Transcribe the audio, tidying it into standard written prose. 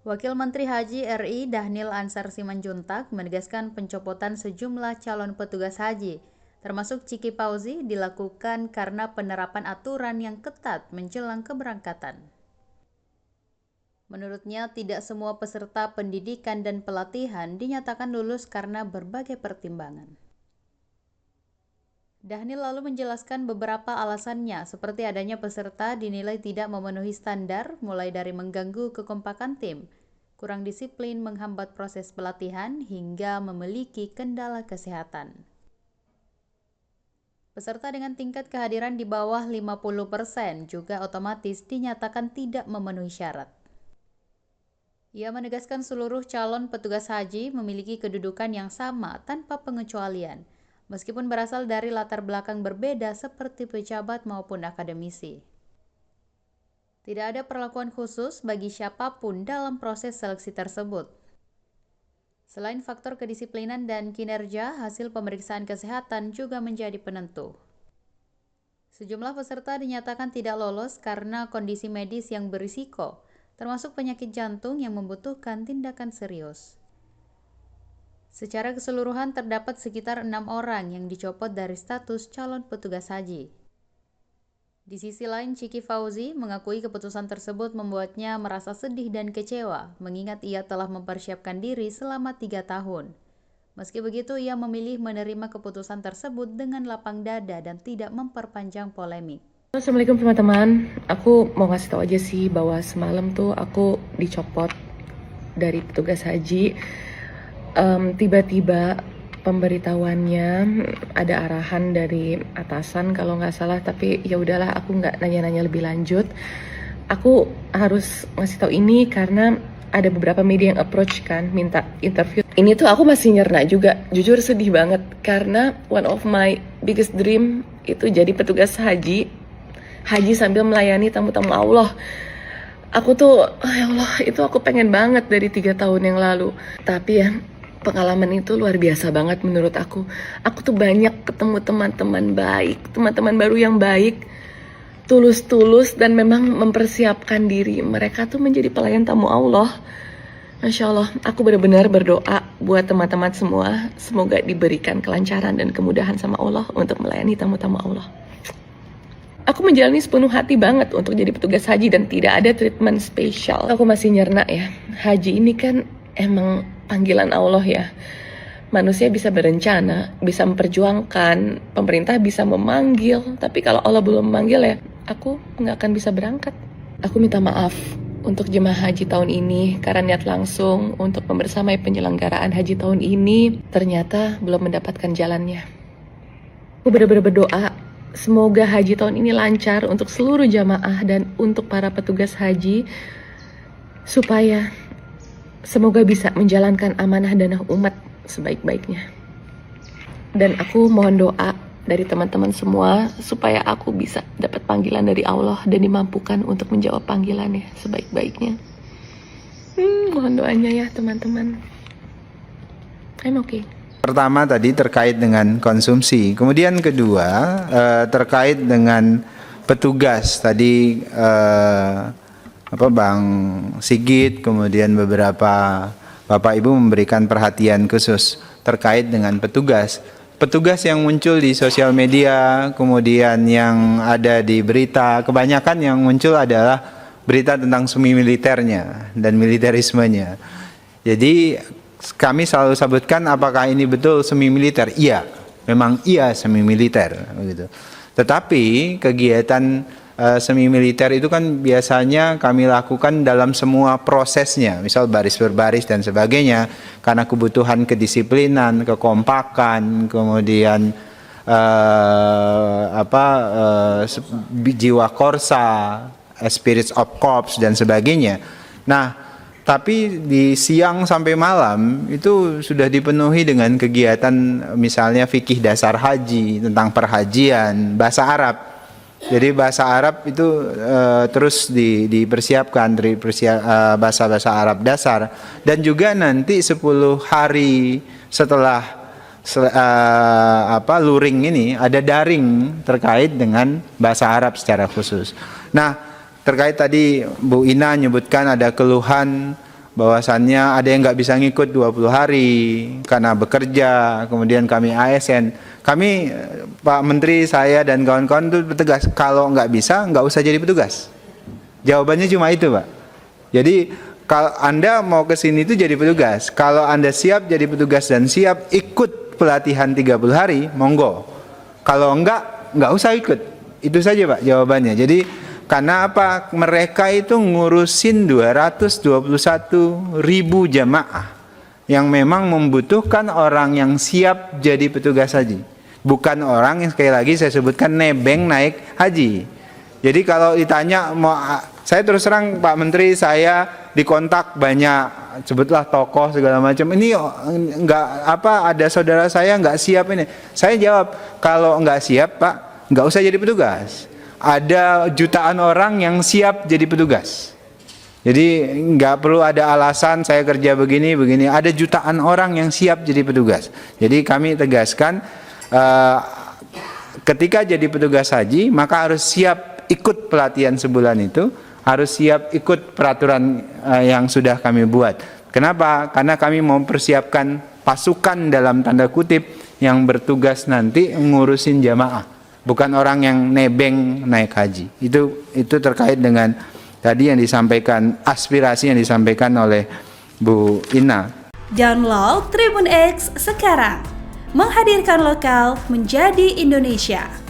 Wakil Menteri Haji RI Dhanil Ansar Simanjuntak menegaskan pencopotan sejumlah calon petugas haji, termasuk Ciki Fauzi, dilakukan karena penerapan aturan yang ketat menjelang keberangkatan. Menurutnya, tidak semua peserta pendidikan dan pelatihan dinyatakan lulus karena berbagai pertimbangan. Dhanil lalu menjelaskan beberapa alasannya, seperti adanya peserta dinilai tidak memenuhi standar, mulai dari mengganggu kekompakan tim, kurang disiplin menghambat proses pelatihan, hingga memiliki kendala kesehatan. Peserta dengan tingkat kehadiran di bawah 50% juga otomatis dinyatakan tidak memenuhi syarat. Ia menegaskan seluruh calon petugas haji memiliki kedudukan yang sama tanpa pengecualian, meskipun berasal dari latar belakang berbeda seperti pejabat maupun akademisi. Tidak ada perlakuan khusus bagi siapapun dalam proses seleksi tersebut. Selain faktor kedisiplinan dan kinerja, hasil pemeriksaan kesehatan juga menjadi penentu. Sejumlah peserta dinyatakan tidak lolos karena kondisi medis yang berisiko, termasuk penyakit jantung yang membutuhkan tindakan serius. Secara keseluruhan terdapat sekitar 6 orang yang dicopot dari status calon petugas haji. Di sisi lain, Ciki Fauzi mengakui keputusan tersebut membuatnya merasa sedih dan kecewa, mengingat ia telah mempersiapkan diri selama 3 tahun. Meski begitu, ia memilih menerima keputusan tersebut dengan lapang dada dan tidak memperpanjang polemik. Assalamualaikum teman-teman, aku mau ngasih tahu aja sih bahwa semalam tuh aku dicopot dari petugas haji. Tiba-tiba pemberitahuannya ada arahan dari atasan kalau nggak salah, tapi ya udahlah, aku nggak nanya-nanya lebih lanjut. Aku harus ngasih tahu ini karena ada beberapa media yang approach kan, minta interview. Ini tuh aku masih nyerna juga, jujur sedih banget karena one of my biggest dream itu jadi petugas haji sambil melayani tamu-tamu Allah. Aku tuh, ya Allah, itu aku pengen banget dari 3 tahun yang lalu. Tapi ya, pengalaman itu luar biasa banget menurut aku. Aku tuh banyak ketemu teman-teman baik, teman-teman baru yang baik, tulus-tulus dan memang mempersiapkan diri. Mereka tuh menjadi pelayan tamu Allah. Masya Allah, aku benar-benar berdoa buat teman-teman semua. Semoga diberikan kelancaran dan kemudahan sama Allah untuk melayani tamu-tamu Allah. Aku menjalani sepenuh hati banget untuk jadi petugas haji dan tidak ada treatment spesial. Aku masih nyerna ya, haji ini kan emang panggilan Allah ya. Manusia bisa berencana, bisa memperjuangkan, pemerintah bisa memanggil, tapi kalau Allah belum memanggil ya, aku nggak akan bisa berangkat. Aku minta maaf untuk jemaah haji tahun ini karena niat langsung untuk membersamai penyelenggaraan haji tahun ini ternyata belum mendapatkan jalannya. Aku benar-benar berdoa semoga haji tahun ini lancar untuk seluruh jamaah dan untuk para petugas haji, supaya semoga bisa menjalankan amanah dan umat sebaik-baiknya. Dan aku mohon doa dari teman-teman semua supaya aku bisa dapat panggilan dari Allah dan dimampukan untuk menjawab panggilannya sebaik-baiknya. Mohon doanya ya teman-teman. I'm okay. Pertama tadi terkait dengan konsumsi, kemudian kedua terkait dengan petugas tadi Bang Sigit, kemudian beberapa Bapak Ibu memberikan perhatian khusus terkait dengan petugas yang muncul di sosial media, kemudian yang ada di berita, kebanyakan yang muncul adalah berita tentang semi militernya dan militerismenya. Jadi kami selalu sebutkan apakah ini betul semi militer? Iya, memang iya semi militer begitu. Tetapi kegiatan semi militer itu kan biasanya kami lakukan dalam semua prosesnya, misal baris berbaris dan sebagainya, karena kebutuhan kedisiplinan, kekompakan, kemudian jiwa korsa, spirits of corps dan sebagainya. Nah, tapi di siang sampai malam itu sudah dipenuhi dengan kegiatan misalnya fikih dasar haji, tentang perhajian, bahasa Arab. Jadi bahasa Arab itu terus dipersiapkan dari bahasa-bahasa Arab dasar. Dan juga nanti 10 hari setelah luring ini ada daring terkait dengan bahasa Arab secara khusus. Nah, terkait tadi Bu Ina menyebutkan ada keluhan bahwasannya ada yang nggak bisa ngikut 20 hari karena bekerja, kemudian kami ASN. Kami, Pak Menteri, saya dan kawan-kawan itu bertegas, kalau nggak bisa, nggak usah jadi petugas. Jawabannya cuma itu, Pak. Jadi, kalau Anda mau ke sini itu jadi petugas. Kalau Anda siap jadi petugas dan siap ikut pelatihan 30 hari, monggo. Kalau nggak usah ikut. Itu saja, Pak, jawabannya. Jadi, karena apa? Mereka itu ngurusin 221.000 jamaah yang memang membutuhkan orang yang siap jadi petugas haji. Bukan orang yang sekali lagi saya sebutkan nebeng naik haji. Jadi kalau ditanya, saya terus terang Pak Menteri, saya dikontak banyak, sebutlah tokoh segala macam. Ini nggak apa, ada saudara saya nggak siap ini. Saya jawab, kalau nggak siap Pak, nggak usah jadi petugas. Ada jutaan orang yang siap jadi petugas. Jadi nggak perlu ada alasan saya kerja begini. Ada jutaan orang yang siap jadi petugas. Jadi kami tegaskan, ketika jadi petugas haji maka harus siap ikut pelatihan sebulan itu, harus siap ikut peraturan yang sudah kami buat. Kenapa? Karena kami mau mempersiapkan pasukan dalam tanda kutip yang bertugas nanti ngurusin jamaah, bukan orang yang nebeng naik haji. Itu terkait dengan tadi yang disampaikan, aspirasi yang disampaikan oleh Bu Ina. Download Tribun X sekarang, menghadirkan lokal menjadi Indonesia.